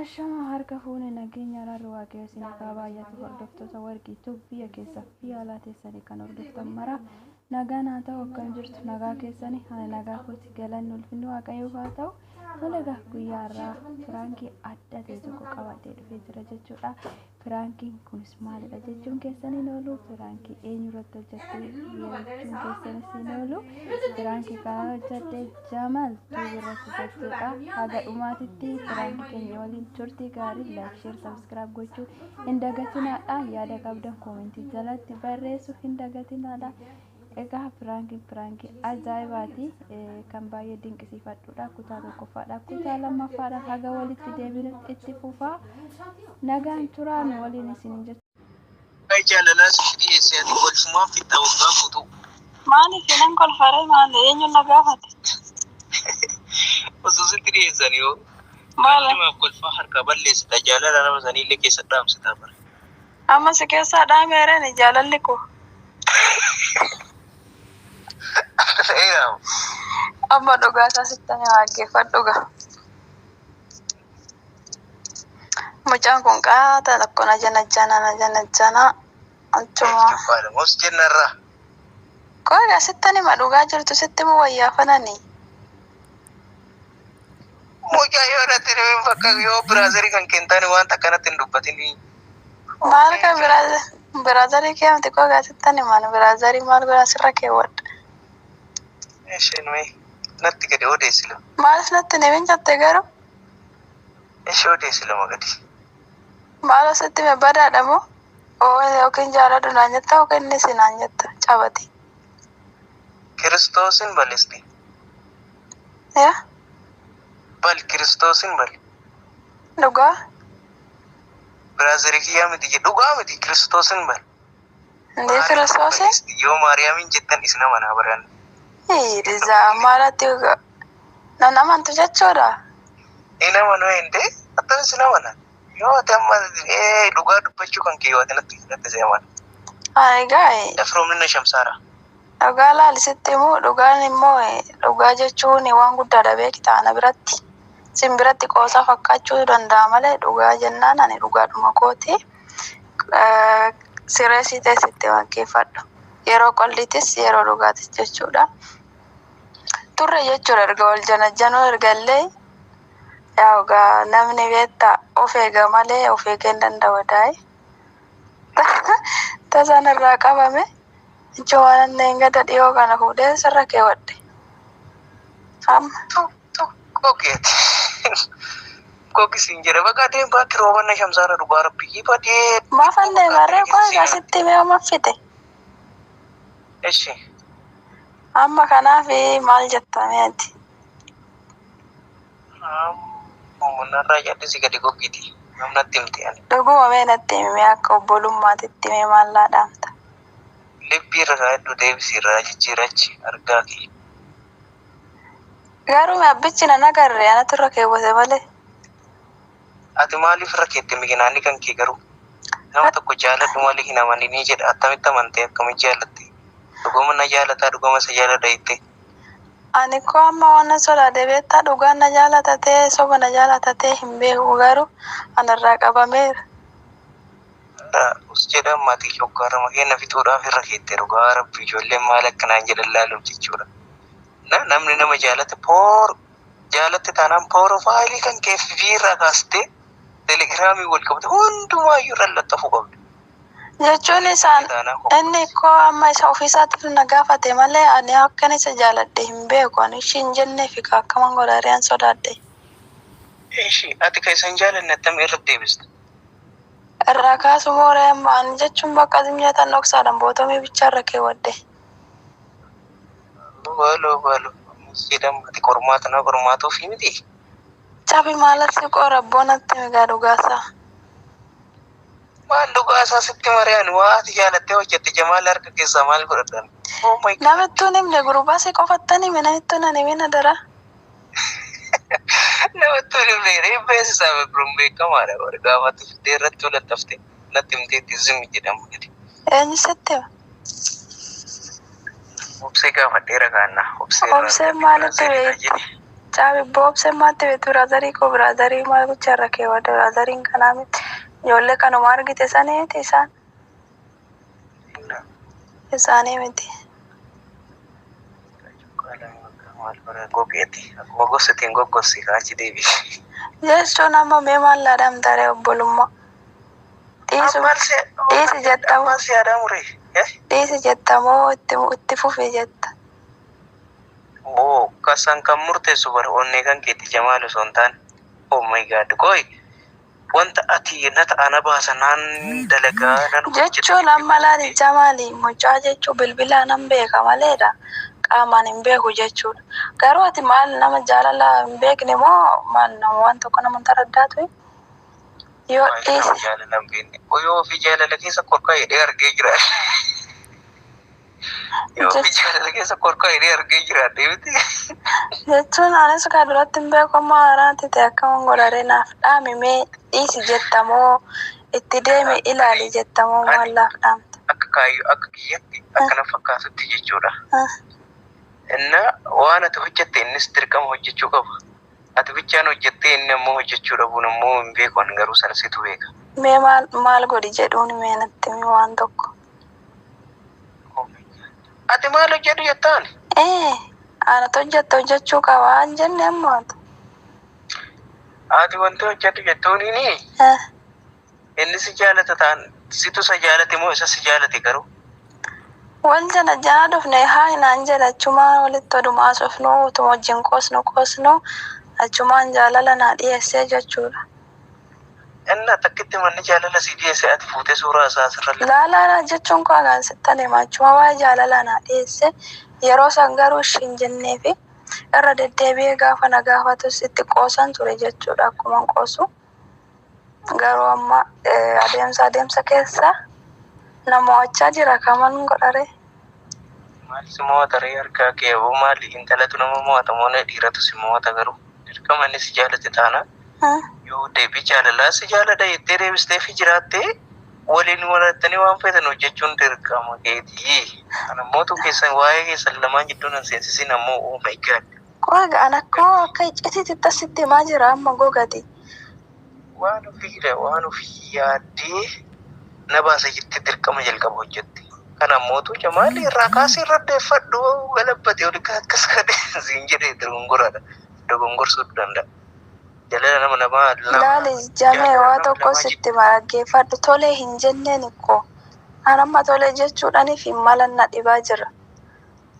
Ashama harka fuune nageenya irraa waaqayyo isin baay'atu hordoftoota warqii biyya keessaa fi alaa teessanii kan hordoftan mara nagaan haa ta'u akkam jirtu nagaa keessanii ana nagaa kooti galanni ulfinni waaqayyoof haa ta'u tolega guyyaa irraa firaankii adda ta'e tokko qabatee dhufee jira jechuudha. Firaankiin kunis maalidha jechuun keessaniin oolu firaankii eenyurratti hojjettee jechuun keessaniin oolu firaankii kana hojjette Jamal tuubirratti jechuudha. Haga dhumaatitti firaankii keenya waliin turtii gaarii laayik sheer sabskiraayib gochuu hin dagatinaadha. Yaada qabdan koomentii jalatti barreessuu hin dagatinaadha. Egaa firaankii ajaa'ibaati kan baay'ee dinqisiifadhuudha. Kutaa tokkoffaadha kutaa lammaffaadha haga walitti deebinutti itti fufaa nagaan turaan waliin isiniin jettu. Jaalalaa sitti eessatti kolfumaan fitta waggaa guutuu. Maaliif jedhan kolfaree maali eenyu na gaafate? Osoo sitti dhiyeessan yoo Maali? Maaliif kolfaa harka balleessita jaalala nama sanillee keessa dhaamsitaa bara. Amma si keessaa dhaameereen jaalalli koo. Amma dhugaa isaa sittanii dhaggeeffadhuga. Mucaan kun qaata tokko na jana achuma. Mos jennarraa. Koo egaa sittanii ma dhugaa jirtu sitti mu wayyaafannanii. Mucaa yoo natti dhibeen fakka yoo biraazarii kan kentaani waan takkanatti hin dubbatini. Maal kan biraazarii keemti koo egaa sittanii maan biraazarii maal godhan sirra keewwadha. Isheen mee natti gadi odeessila. Maaliif natti neemin jatte garuu? Ishee odeessila magadi. Maal asitti me badaadha moo? Yookiin jaalladhu naan jetta yookiin inni si naan jetta cabati. Kiristoosin ballisti. Yaa? Bal Kiristoosin bal. Dhugaa? Biraazarii kiyyaa miti jedhu dhugaa miti Kiristoosin bal. Ndee Kiristoosin? Yoo Maariyaamin jettan isna manaa baran. Rizaa maalatti nan amantu jechuudha. Ina manoo ende attan isna mana. Yoo ati amma dhugaa dubbachuu kan kee yoo ati natti seeman. Egaa Efroomina Shamsaara. dhugaa laalisitti immoo dhugaan immoo dhugaa jechuun waan guddaadha beektaa ana biratti. Sin biratti qoosaa fakkaachuu danda'a malee dhugaa jennaan ani dhugaadhuma kooti. Sireesii teessitti dhaggeeffadhu. Yeroo qolliitis yeroo dhugaatis jechuudha. Turre jechuudha erga wal janajjanuu ergallee yaa namni beektaa of eega malee of eeguu hin danda'u daa'e. Tasaan irraa qabame jechuun waan gada dhiyoo kana fuudhee sirra keewwadhe. Amma. Kokeeti. Kokisiin jedhe bakka deemaa kiroobanna Shamsaara dhugaa rabbii badee. Maafan deemarree koo egaa sitti mee maffite. Eshi. Amma kanaaf maal jettame ati? Uummanarraa yaaddi gadi goggiti. Namnatti himte ani. Dhuguma mee natti himee akka obbolummaatitti mee maallaa dhaamta? Libbii irraa hedduu deebisii irraa jijjiirachi argaa kee. Garuu abbichi nan agarre anatu irra keewwate malee. Ati maaliif irra keette miginaan kan kee garuu? Nama tokko jaaladhu malee hin amaninii jedha attamitti amantee akkamitti jaalatte? Dhuguma na jaalataa dhuguma isa jaalladha jettee. Ani koo amma waan sodaate beektaa dhugaan na jaalatatee soba na jaalatatee hin beeku garuu anarraa qabameera. Us jedhan maatii shoggaarama kenna fixuudhaaf irra keette dhugaa rabbi ijoolleen maal akkanaan jedhan laaluuf jechuudha. Namni nama jaalatte taanaan poorofaayilii kan kee irraa kaastee telegiraamii wal qabate hundumaayyuu irra laxxafuu qabdu. Jechuun isaan inni koo amma isa ofiisaatti na gaafate malee ani akkan isa jaaladhe hin beeku ani ishiin jennee fi akkaman godhaariyaan sodaadhe. Ishi ati kan isan jaalanne attamii irra deebiste. Irraa kaasu mooree ani jechuun bakka zimnyatan dhoksaadhaan bootomii bichaa irra keewwadhe. Baalo. Jedhamu ati qormaata na qormaatuuf miti. Cabi maalatti qorabboonatti migaa dhugaasaa. Maal dhugaasaa sitti mari'an waa ati jaalattee hojjette Jamaal harka keessaa maal godhatan? Namittuun himne gurubaasii qofattanii namittuun ani mina dara. Namittuun himne reeffeessisaa biroon beekamaadha. Gaafatti fiddee irratti walattafte natti himteetti zimmi jedhamu gadi. Eenyu sitti hima? Obsee gaafadheera kaannaa. Obsee maalitti beekti? Caabi boobse maatti beektu biraazarii koo biraazarii maal gochaa irra keewwadde biraazariin kanaa miti. Ijoollee kanuma argite saniiti isaan. Isaanii miti. Gogeeti akkuma gosatiin goggossi kaachi deebi. Jechuun amma mee maal laadamtare obbolummaa. Dhiisi jettamoo. Ammas yaadamure. Dhiisi jettamoo itti fufi jetta. Oo kasan kan murteessu bara onnee kan keetti Jamaal osoo hin taane. Oh my god koi wanta ati nata ana baasanaan dalagaa nan jechuun amma laali Jamaali mucaa jechuun bilbilaan nan beeka maleedha. Qaamaan hin beeku jechuudha. Garuu ati maal nama jaalala hin beekne moo maal nama waan tokko nama taraddaatu? Yoo dhiisi. Jaalala hin beekne. Yoo fi jaalala keessa korkaa hidhee argee jira. Yoo fi jaalala keessa korkaa hidhee argee jira deemti. Jechuun anis kan duratti hin beeku amma haaraatti ta'e akkama godharee naaf dhaami mee dhiisi jettamoo itti deemi ilaali jettamoo maal laaf dhaamte? Akka kaayyoo akka kiyyatti akkana fakkaatutti jechuudha. Inna waan ati hojjette innis dirqama hojjechuu qaba. Ati bichaan hojjettee inni ammoo hojjechuu dhabuun ammoo hin beeku ani garuu sana situ beeka. Mee maal godhi jedhuun mee natti waan tokko. Ati maal hojjedhu jettaan? Anatu hojjettu hojjechuu qaba an jenne ammoota. Ati wanti hojjedhu jettuunini inni si jaalata ta'an situ isa jaalate moo isa si jaalate garuu? Wal jala jala dhufne haa hinaan jedha achumaan walitti odumaa sofnu utuma wajjin qoosnu achumaan jaalala naa dhiyeessee jechuudha. Inna takkitti manni jaalala si dhiyeesse ati fuutee suuraa isaa asirra laalaa jechuun koo agaan sittan hima achuma waa'ee jaalala naa dhiyeesse yeroo san garuu ishiin jennee fi irra deddeebi'ee gaafa na gaafatus itti qoosan ture jechuudha akkuma qoosu. Garuu amma adeemsa keessa namoota jira kaman godhare. Maal si mo'ata ree harkaa kee hoo maali intalatu nama mo'ata moo dhiiratu si mo'ata garuu dirqama inni si jaalate taana yoo deebii jaalalaa si jaalada jettee deebistee fi jiraattee waliin walattanii waan feetan hojjechuun dirqama keetii. Kana mootu keessan waa'ee keessan lamaan jidduun hin seensisin ammoo oh my god. Qoga anakkoo akka iccitiitti tasitti himaa jira amma gogati. Waan ofii yaaddee na baasa jettee dirqama jalqaba hojjette. Kana mootu Jamaal irraa kaasee irra deeffadhu galabbate ol akkas kadhe siin jedhee dogongorada dogongorsuu danda'a. Jalala nama laali jamee waa tokko sitti maraggeeffadhu tolee hin jenneen ikkoo anamma tolee jechuudhaaniif hin malanna dhibaa jira.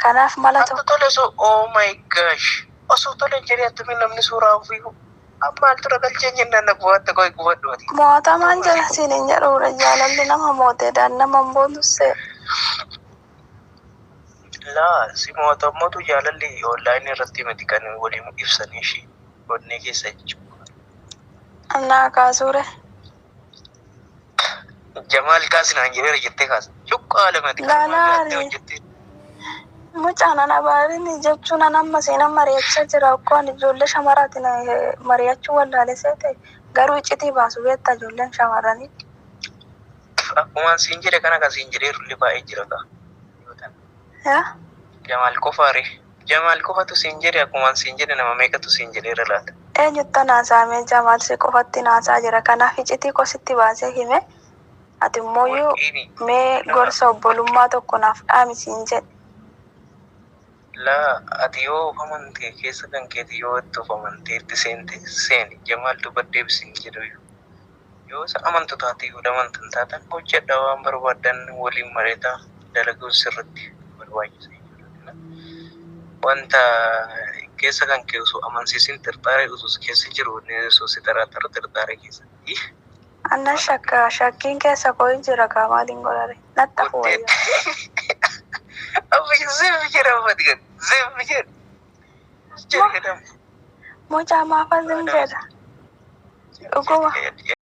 Kanaaf mala tokko tolee so oh my gosh osoo tolee jedhee attamii namni suuraa ofii amma tura galchee jennaan na bu'atta koo gubadhu ati. Mootamaan jala siin hin jedhuudha jaalalli nama mooteedhaan nama mbootussee. Laa si mootummaatu jaalalli online irratti miti kan waliin ibsanii ishee godhanii keessa jechuudha. Annaa kaasure. Jamaal kaasinaan jedheera jettee kaasa. Cuqqaa lamati Laalaari. Mucaan ana baarin jechuun amma seenan mari'achaa jira akkoon ijoollee shamarraatiin mari'achuu wallaalesee ta'e garuu iccitii baasu beektaa ijoolleen shamarranii. Akkuma siin jedhe kana kan siin jedhee rulli baay'ee jira ta'a. Jamaal qofaare. Jamaal qofatu siin jedhe akkuma siin jedhe nama meeqatu siin jedheera laata. Eenyutta naasaamee Jamaal si qofatti naasaa jira kanaaf iccitii kositti baasee hime ati immoo mee gorsa obbolummaa tokko naaf dhaami siin jedhe. La ati yoo amantee keessa kan keeti yoo itti of amanteetti seeni Jamaal dubbaddeef siin jedhu yoo isa amantu taate yoo amantan taatan hojjedha waan barbaadan waliin mareetaa dalaguu sirriitti barbaachisa. Wanta keessa kan keessa amansiisin tirtaaree usus keessa jiru ni sosi tirtaaree keessa. Anna shakkiin keessa koo jira kaamaaliin godhare natta fuwayya. Amma zeef jira fadigan zeef jira. Mucaa maafan jedha. Dhuguma.